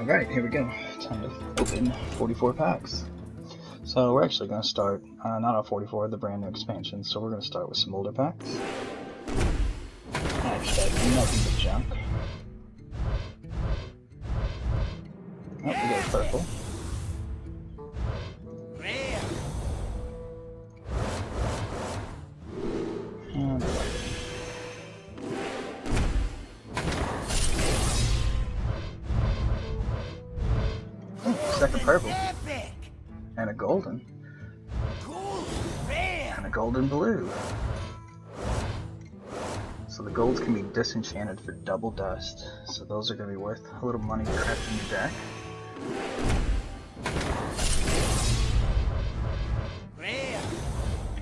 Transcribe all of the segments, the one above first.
Alright, here we go. Time to open 44 packs. So we're actually going to start, not on 44, the brand new expansion, so we're going to start with some older packs. I expect nothing but junk. Oh, we got a purple. And second purple. And a golden. And a golden blue. So the golds can be disenchanted for double dust. So those are going to be worth a little money to craft in your deck.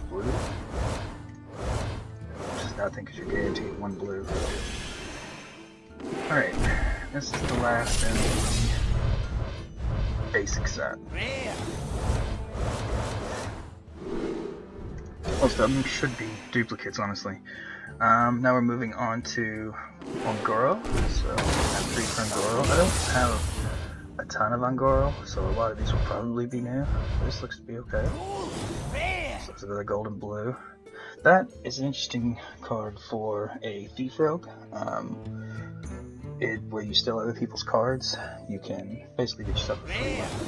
Blue. Which is nothing because you're guaranteed one blue. Alright, this is the last in the basic set. Most of them should be duplicates, honestly. Now we're moving on to Ongoro. So I'm 3 for Ongoro. I don't have a ton of Ongoro, so a lot of these will probably be new. This looks to be okay. This looks like a golden blue. That is an interesting card for a Thief Rogue. Where you steal other people's cards, you can basically get yourself a free weapon.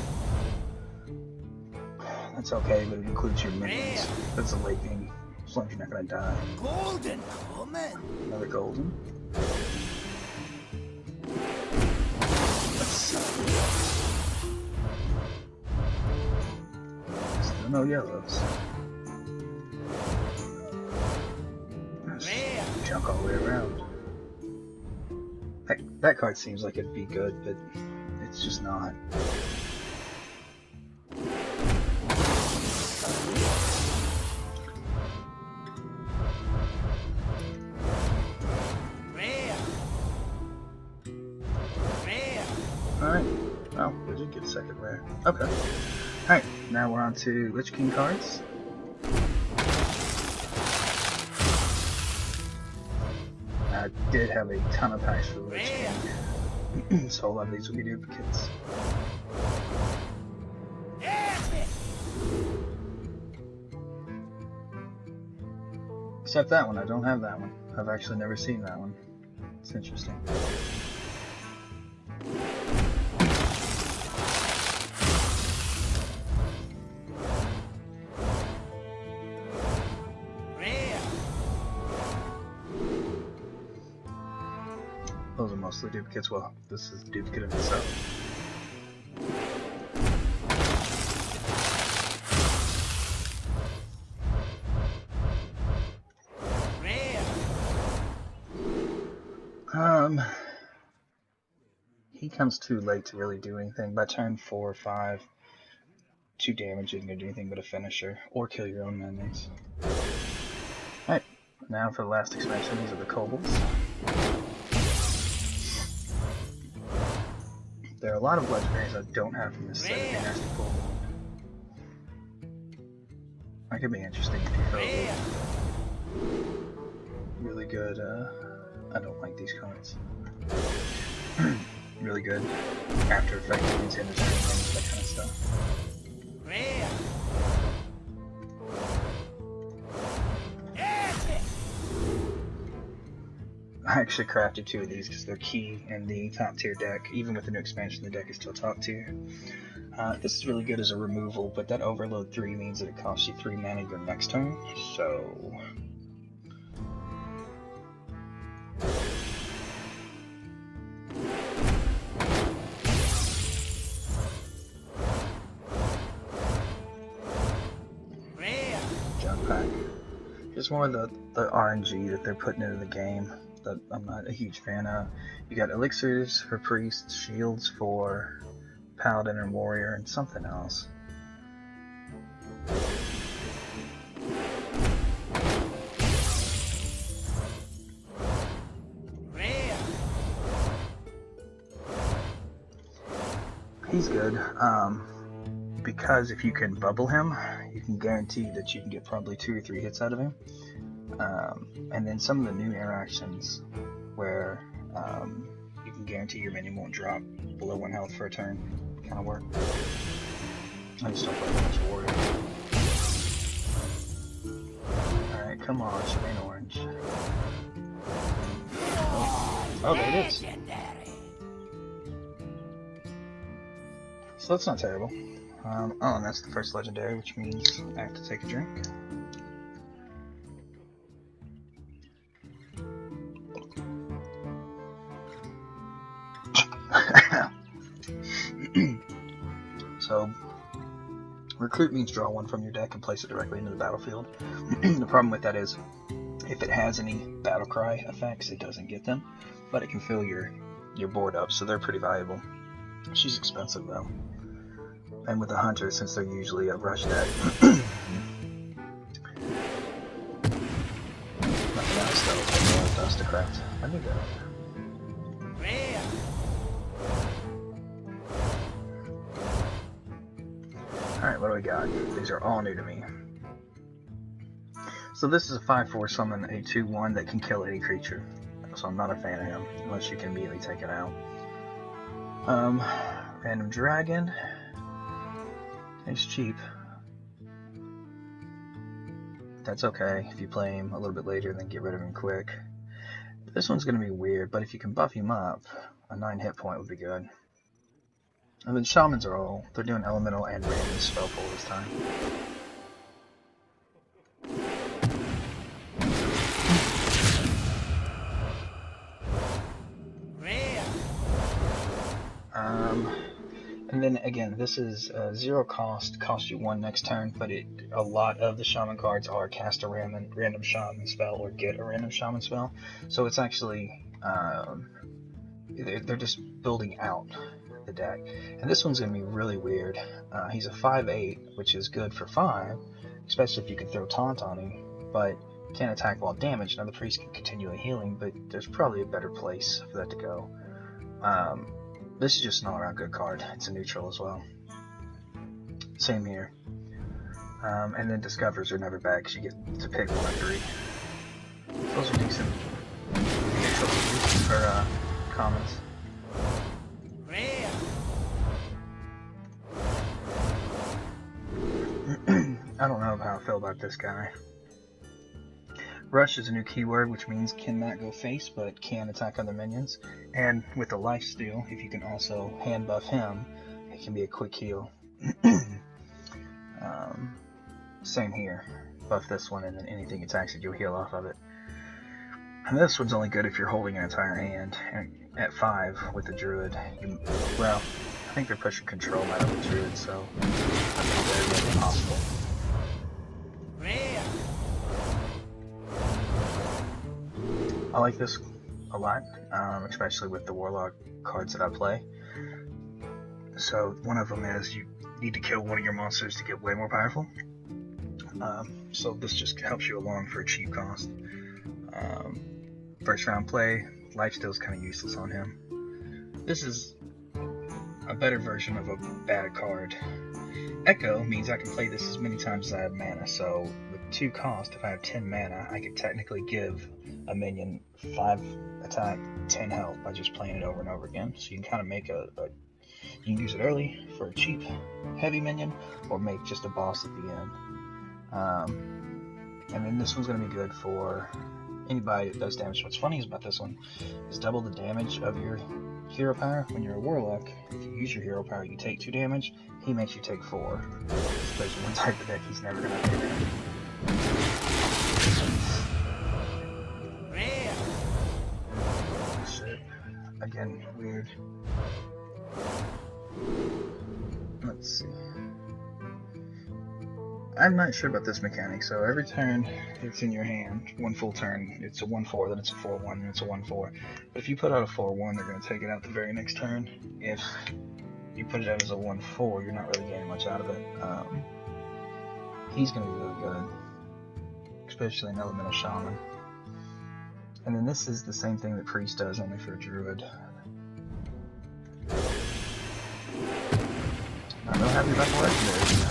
That's okay, but it includes your minions. That's a late game, as long as you're not gonna die. Golden coming. Another golden. Still no yellows. There's junk all the way around. That card seems like it'd be good, but it's just not. Alright, well, we did get a second rare. Okay. Alright, now we're on to Lich King cards. I did have a ton of packs for the Lich King, so a lot of these will be duplicates. Except that one, I don't have that one. I've actually never seen that one. It's interesting. Those are mostly duplicates. Well, this is a duplicate of itself. He comes too late to really do anything. By turn 4 or 5, 2 damage isn't going to do anything but a finisher, or kill your own minions. Alright, now for the last expansion, these are the kobolds. There are a lot of legendaries I don't have from this set of nasty pull. That could be interesting if you felt really good. I don't like these cards. Really good after effect means in the turn, that kind of stuff. I actually crafted 2 of these because they're key in the top tier deck. Even with the new expansion, the deck is still top tier. This is really good as a removal, but that overload 3 means that it costs you 3 mana your next turn, so... Jump pack. Just more of the RNG that they're putting into the game that I'm not a huge fan of. You got elixirs for priests, shields for paladin and warrior, and something else. He's good, because if you can bubble him, you can guarantee that you can get probably 2 or 3 hits out of him. And then some of the new interactions where you can guarantee your minion won't drop below 1 health for a turn kind of work. I just don't play that much warrior. Alright, come on, Shemaine Orange. Oh, there it is. So that's not terrible. Oh, and that's the first legendary, which means I have to take a drink. So, recruit means draw 1 from your deck and place it directly into the battlefield. The problem with that is, if it has any battle cry effects, it doesn't get them, but it can fill your board up, so they're pretty valuable. She's expensive though. And with the hunter, since they're usually a rush deck, nothing else though, dust to craft. Let me go. Alright, what do we got? These are all new to me. So this is a 5/4 summon, a 2/1 that can kill any creature. So I'm not a fan of him, unless you can immediately take it out. Random Dragon. He's cheap. That's okay if you play him a little bit later, then get rid of him quick. This one's going to be weird, but if you can buff him up, a 9 hit point would be good. And then Shamans are all, they're doing elemental and random spell pull this time. And then again, this is 0 cost, cost you 1 next turn, but a lot of the shaman cards are cast a random shaman spell or get a random shaman spell. So it's actually, they're just building out the deck. And this one's going to be really weird. He's a 5/8, which is good for 5, especially if you can throw taunt on him, but can't attack while damaged. Now the priest can continue healing, but there's probably a better place for that to go. This is just an all-around good card. It's a neutral as well. Same here. And then Discovers are never bad because you get to pick 1 of 3. Those are decent. Neutrals for commons. I don't know how I feel about this guy. Rush is a new keyword, which means cannot go face, but can attack other minions. And with the lifesteal, if you can also hand buff him, it can be a quick heal. Same here. Buff this one, and then anything attacks it, you'll heal off of it. And this one's only good if you're holding an entire hand. And at 5 with the druid, well, I think they're pushing control out of the druid, so I think that's very possible. I like this a lot, especially with the warlock cards that I play. So one of them is you need to kill one of your monsters to get way more powerful. So this just helps you along for a cheap cost. First round play, lifesteal is kind of useless on him. This is a better version of a bad card. Echo means I can play this as many times as I have mana, so with 2 cost, if I have 10 mana, I could technically give a minion 5 attack, 10 health by just playing it over and over again. So you can kind of make you can use it early for a cheap, heavy minion, or make just a boss at the end. And then this one's going to be good for anybody that does damage. What's funny about this one is double the damage of your hero power. When you're a warlock, if you use your hero power, you take 2 damage. He makes you take 4. So there's one type of deck he's never going to take damage. Shit. Again, weird. Let's see. I'm not sure about this mechanic. So every turn it's in your hand, 1 full turn, it's a 1/4, then it's a 4/1, then it's a 1/4. But if you put out a 4/1, they're going to take it out the very next turn. If you put it out as a 1/4, you're not really getting much out of it. He's going to be really good, especially an elemental shaman. And then this is the same thing that priest does, only for a druid. Not real happy about the legendary.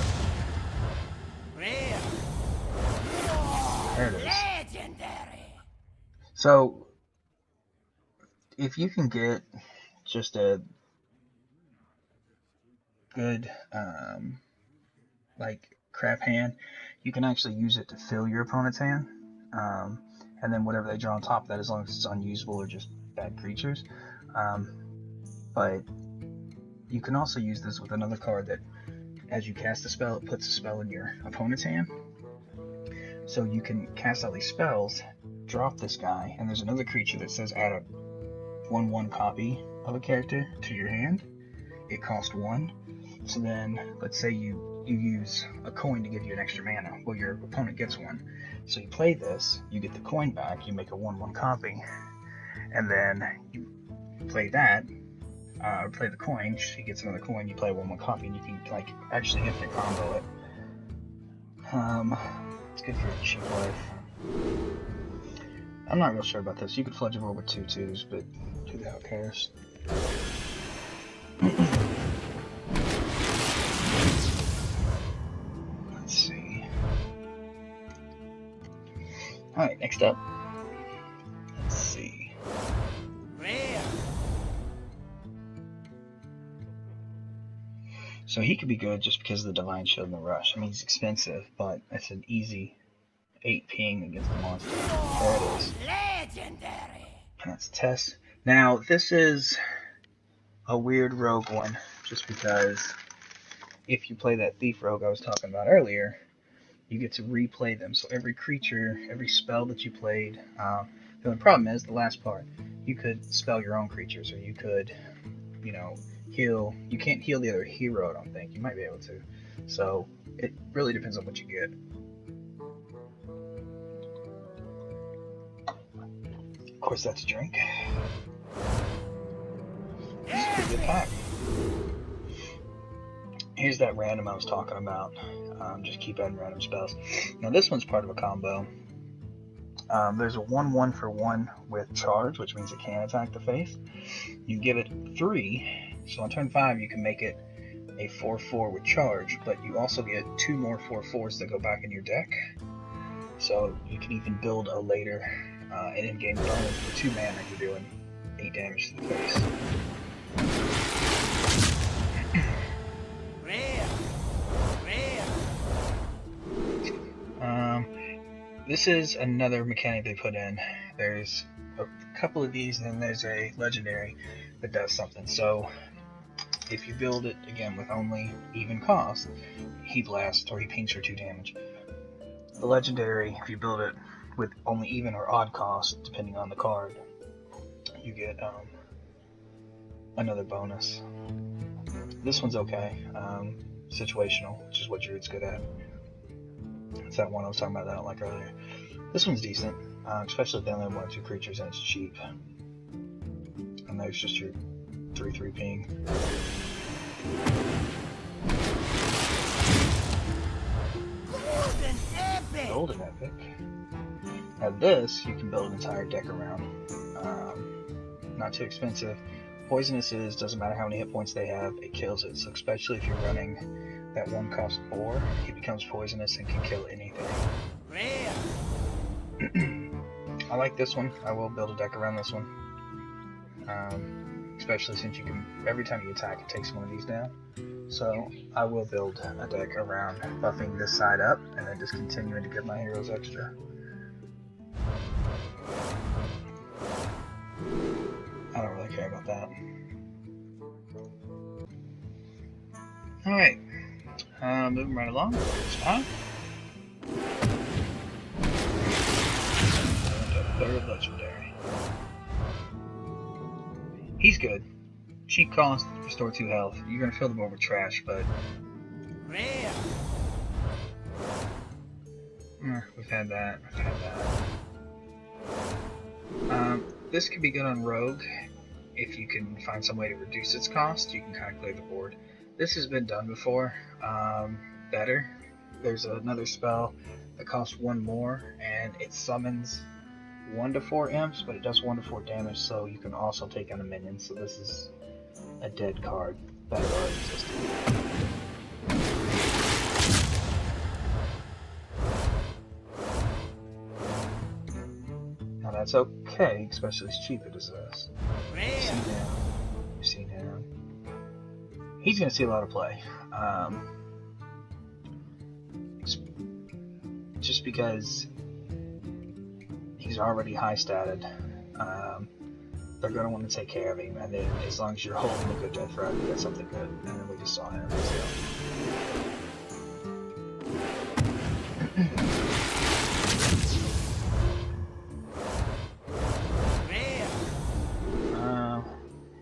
There it is. So, if you can get just a good like crap hand, you can actually use it to fill your opponent's hand, and then whatever they draw on top of that, as long as it's unusable or just bad creatures. But you can also use this with another card that, as you cast a spell, it puts a spell in your opponent's hand. So you can cast all these spells, drop this guy, and there's another creature that says add a 1/1 copy of a character to your hand. It costs 1. So then, let's say you use a coin to give you an extra mana. Well, your opponent gets 1. So you play this, you get the coin back, you make a 1/1 copy, and then you play that, or play the coin, she gets another coin, you play a 1/1 copy, and you can like actually infinite combo it. It's good for your cheap life. I'm not real sure about this. You could fledge over with 2/2s, but who the hell cares? Let's see. Alright, next up. Let's see. So he could be good just because of the Divine Shield and the Rush. I mean, he's expensive, but it's an easy 8 ping against the monster. There it is. Legendary. And that's Tess. Now, this is a weird rogue one, just because if you play that Thief Rogue I was talking about earlier, you get to replay them. So every creature, every spell that you played, the only problem is the last part. You could spell your own creatures, or you could, heal. You can't heal the other hero, I don't think. You might be able to. So it really depends on what you get. Of course, that's a drink. This is a pretty good pack. Here's that random I was talking about. Just keep adding random spells. Now this one's part of a combo. There's a 1/1 for 1 with charge, which means it can attack the face. You give it 3, so on turn 5 you can make it a 4/4 with charge, but you also get 2 more 4/4s that go back in your deck. So you can even build a later an in-game bonus for 2 mana. You're doing 8 damage to the face. This is another mechanic they put in. There's a couple of these, and then there's a legendary that does something. So if you build it again with only even cost, he blasts or he pings for 2 damage. The legendary, if you build it with only even or odd cost, depending on the card, you get another bonus. This one's okay. Situational, which is what Druid's good at. It's that one I was talking about that I don't like earlier. This one's decent, especially if they only have 1 or 2 creatures and it's cheap. And there's just your 3/3 ping. Golden Epic. Now this, you can build an entire deck around. Not too expensive. Poisonous is, doesn't matter how many hit points they have, it kills it. So especially if you're running that 1 cost boar, he becomes poisonous and can kill anything. I like this one. I will build a deck around this one. Especially since you can, every time you attack, it takes one of these down. So I will build a deck around buffing this side up and then just continuing to give my heroes extra. I don't really care about that. Alright. Moving right along. It's time. Third legendary. He's good. Cheap cost, restore 2 health. You're gonna fill them over with trash, but we've had that. This could be good on Rogue. If you can find some way to reduce its cost, you can kind of clear the board. This has been done before, better. There's another spell that costs 1 more, and it summons 1 to 4 imps, but it does 1 to 4 damage, so you can also take on a minion. So this is a dead card. Better already existed. Now that's okay, especially as cheap as this. Your seen him. He's going to see a lot of play. Just because he's already high statted. They're going to want to take care of him, and then as long as you're holding a good death threat, you got something good. And then we just saw him.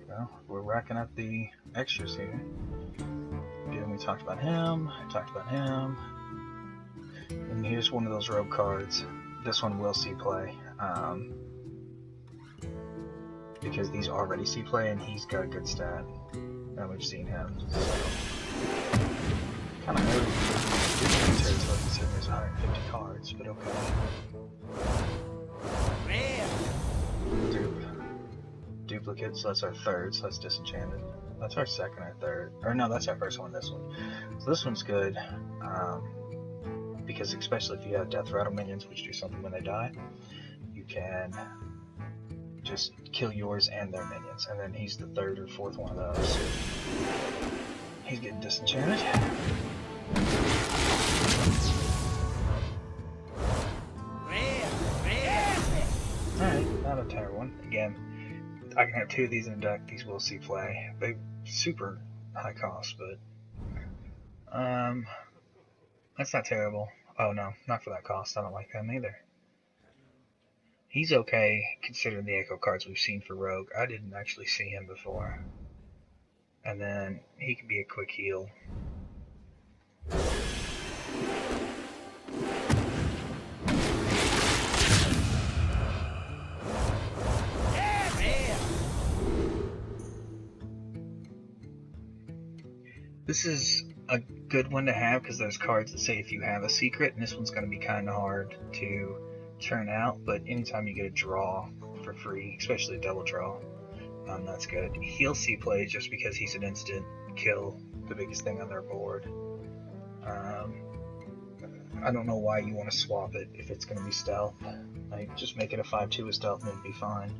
Well, we're racking up the extras here. Again, we talked about him, and here's one of those rogue cards. This one will see play. Because these already see play and he's got a good stat. And we've seen him. So kind of early territory considering there's 150 cards, but okay. Duplicate, so that's our third, so that's disenchanted. That's our second or third. Or no, that's our first one, this one. So this one's good. Because especially if you have death rattle minions, which do something when they die, you can just kill yours and their minions, and then he's the third or fourth one of those. He's getting disenchanted. Alright, not a terrible one. Again, I can have two of these in a deck. These will see play. They're super high cost, but that's not terrible. Oh no, not for that cost. I don't like them either. He's okay considering the echo cards we've seen for Rogue. I didn't actually see him before. And then he can be a quick heal. This is a good one to have because there's cards that say if you have a secret, and this one's going to be kind of hard to turn out, but anytime you get a draw for free, especially a double draw, that's good. He'll see play just because he's an instant kill, the biggest thing on their board. I don't know why you want to swap it if it's going to be stealth. Like, just make it a 5/2 with stealth and it'd be fine.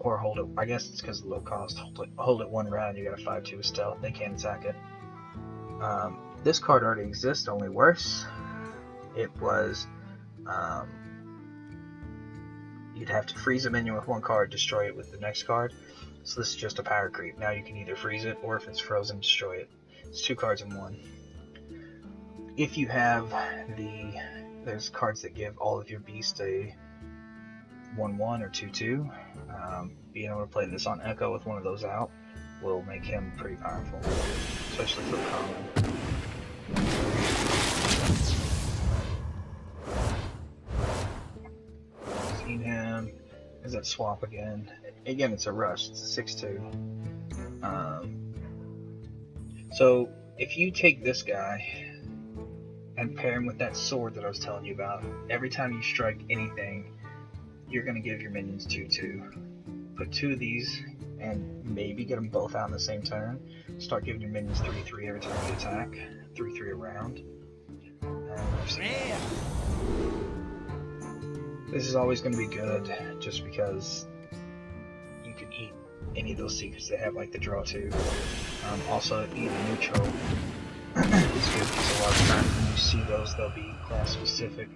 Or hold it, I guess it's because of low cost. Hold it one round, you got a 5/2 with stealth, they can't attack it. This card already exists, only worse. It was you'd have to freeze a minion with one card, destroy it with the next card. So this is just a power creep. Now you can either freeze it, or if it's frozen, destroy it. It's 2 cards in one. If you have there's cards that give all of your beasts a 1/1 or 2/2. Being able to play this on Echo with one of those out will make him pretty powerful, especially for common. Seen him. Is that swap again? Again, it's a rush. It's a 6/2. So if you take this guy and pair him with that sword that I was telling you about, every time you strike anything, you're going to give your minions 2/2. Put 2 of these and maybe get them both out in the same turn. Start giving your minions 3/3 every time you attack. 3/3 a round. This is always going to be good just because you can eat any of those secrets that have like the draw 2. Also, eating neutral is good because a lot of times when you see those, they'll be class specific.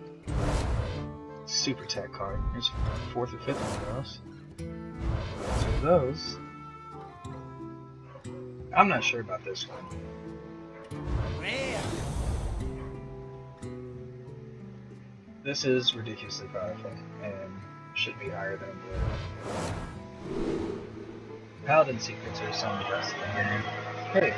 Super tech card. Here's 4th or 5th one of those. 2 of those. I'm not sure about this one. This is ridiculously powerful and should be higher than the Paladin secrets are some of the best thing in here. Hey.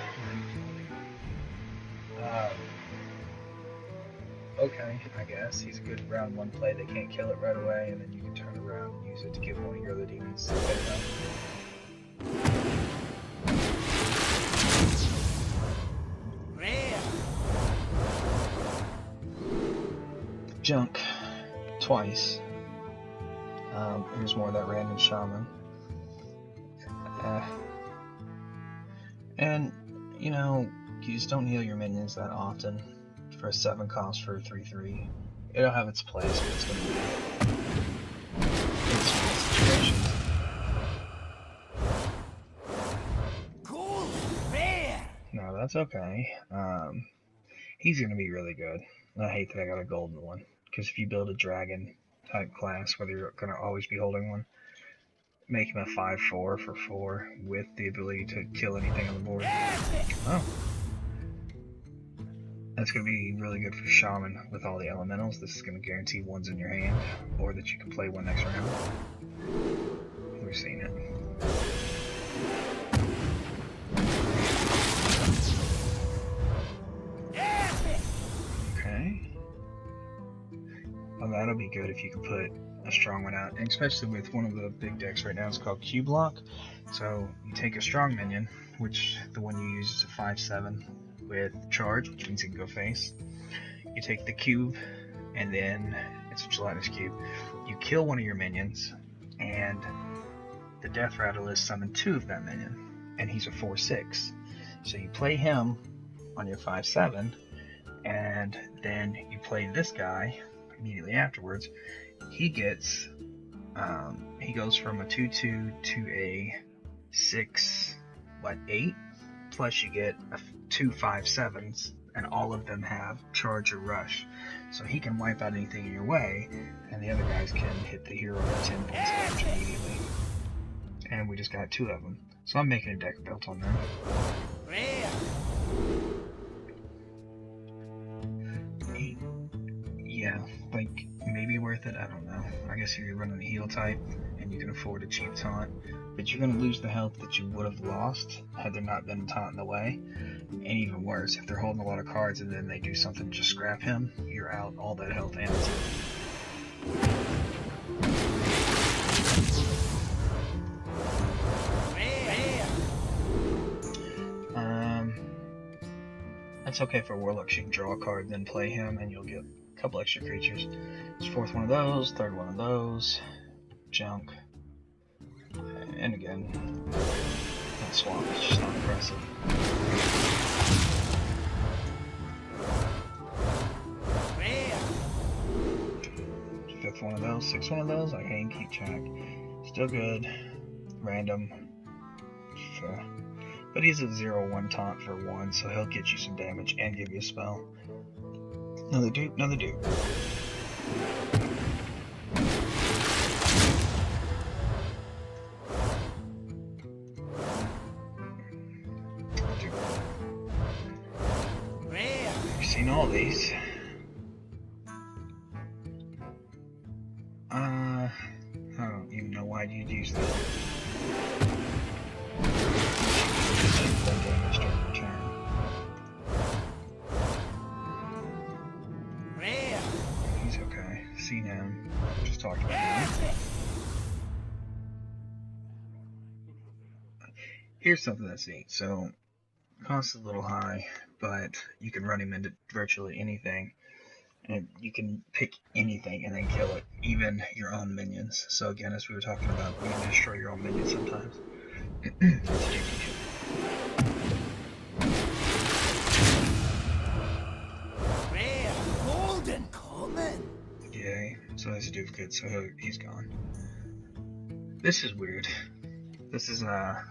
Okay, I guess. He's a good round 1 play. They can't kill it right away, and then you can turn around and use it to give one of your other demons junk twice. Here's more of that random shaman. And, you know, you just don't heal your minions that often for a 7 cost for a 3/3. It'll have its place, but it's going to be in situations. that's okay. He's going to be really good. I hate that I got a golden one, because if you build a dragon type class, whether you're going to always be holding one, make him a 5/4 for 4 with the ability to kill anything on the board. Oh. That's going to be really good for Shaman with all the elementals. This is going to guarantee one's in your hand, or that you can play one next round. We've seen it. Okay. Well, that'll be good if you can put a strong one out, and especially with one of the big decks right now. It's called Q Block. So you take a strong minion, which the one you use is a 5/7 with charge, which means it can go face. You take the cube, and then it's a gelatinous cube. You kill one of your minions, and the death rattle is summon 2 of that minion, and he's a 4/6. So you play him on your 5/7, and then you play this guy immediately afterwards. He gets, he goes from a 2/2 to a 6/8, plus you get 2 5/7s, and all of them have charge or rush. So he can wipe out anything in your way, and the other guys can hit the hero at 10 points damage immediately. And we just got 2 of them. So I'm making a deck built on them. Yeah, like, maybe worth it, I don't know. I guess if you're running a heal type, and you can afford a cheap taunt, but you're going to lose the health that you would have lost had there not been a taunt in the way. And even worse, if they're holding a lot of cards and then they do something to scrap him, you're out all that health and his That's okay for Warlocks. You can draw a card, then play him, and you'll get a couple extra creatures. It's 4th one of those, 3rd one of those, junk, and again, that swamp is just not impressive. 5th one of those, 6th one of those, I can't keep track. Still good, random, but he's a 0/1 taunt for 1, so he'll get you some damage and give you a spell. Another dupe, another dupe. I've seen all these. I don't even know why you'd use that. Damage during the turn. He's okay. Seen him. Just talked about him. Here's something that's neat. So, cost is a little high, but you can run him into virtually anything. And you can pick anything and then kill it, even your own minions. So again, as we were talking about, you can destroy your own minions sometimes. Golden coming. Yay. So that's a duplicate, so he's gone. This is weird. This is a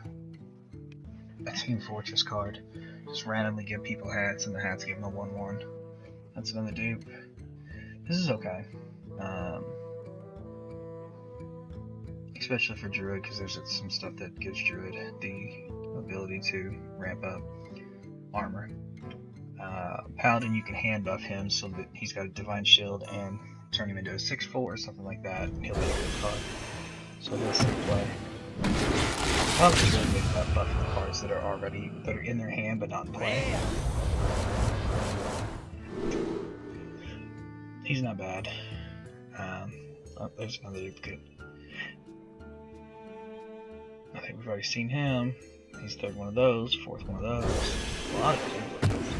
Team Fortress card. Just randomly give people hats, and the hats give them a 1/1. That's another dupe. This is okay. Especially for Druid, because there's some stuff that gives Druid the ability to ramp up armor. Paladin, you can hand buff him so that he's got a Divine Shield and turn him into a 6/4 or something like that, and he'll be a good card. So he'll stay play. Paladin's really good about buffing the cards that are in their hand but not in play. He's not bad. Oh, there's another duplicate. I think we've already seen him. He's 3rd one of those, 4th one of those. A lot of duplicates.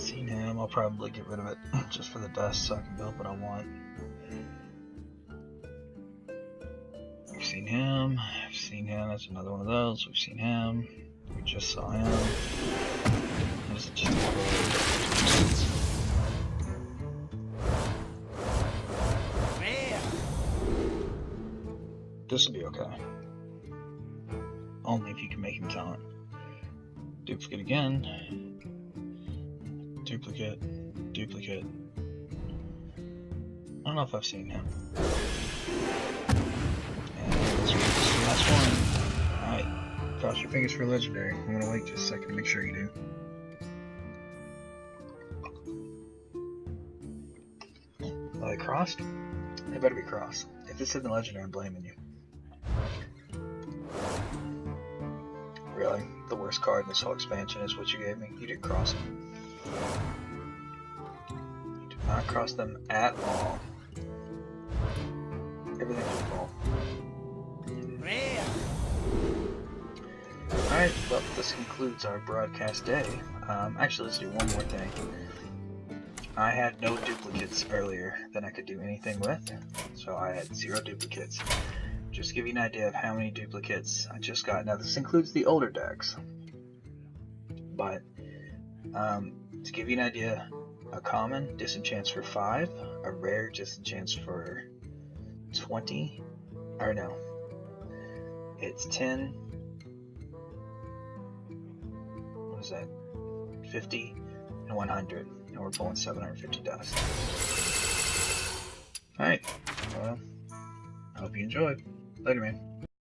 Seen him. I'll probably get rid of it just for the dust so I can build what I want. We've seen him. I've seen him. That's another one of those. We've seen him. We just saw him. This is just This will be okay. Only if you can make him taunt. Duplicate again. Duplicate. Duplicate. I don't know if I've seen him. And let's read this last one. Alright. Cross your fingers for legendary. I'm gonna wait just a second to make sure you do. Are they crossed? They better be crossed. If this isn't legendary, I'm blaming you. Really? The worst card in this whole expansion is what you gave me? You didn't cross them. You did not cross them at all. Everything's your fault. Alright, well, this concludes our broadcast day. Actually, let's do one more thing. I had no duplicates earlier that I could do anything with, so I had 0 duplicates. Just to give you an idea of how many duplicates I just got. Now, this includes the older decks, but to give you an idea, a common disenchants for 5, a rare disenchants for 20, or no, it's 10, what is that, 50, and 100, and we're pulling 750 dust. Alright, well, I hope you enjoyed. Later, man.